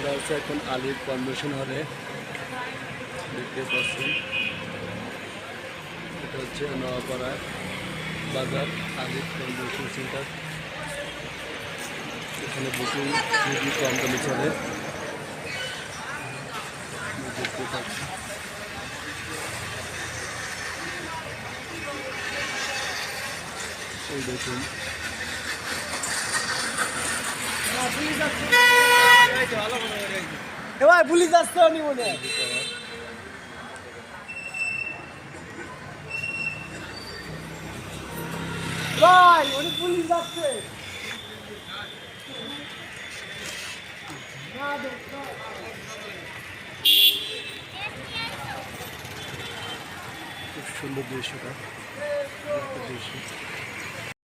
আমরা হচ্ছে এখন আলির কনভেনশন হলে দেখতে পাচ্ছেন। এটা হচ্ছে নোয়াপাড়া বাজার আলির কনভেনশন সেন্টার। এখানে বুকিং খুবই কম দামে চলে দেখতে পাচ্ছি। এই দেখুন এবার পুলিশ আসছে নি মনে হয়। ভাই অনেক পুলিশ আসছে। খুব সুন্দর দৃশ্যটা দৃশ্য।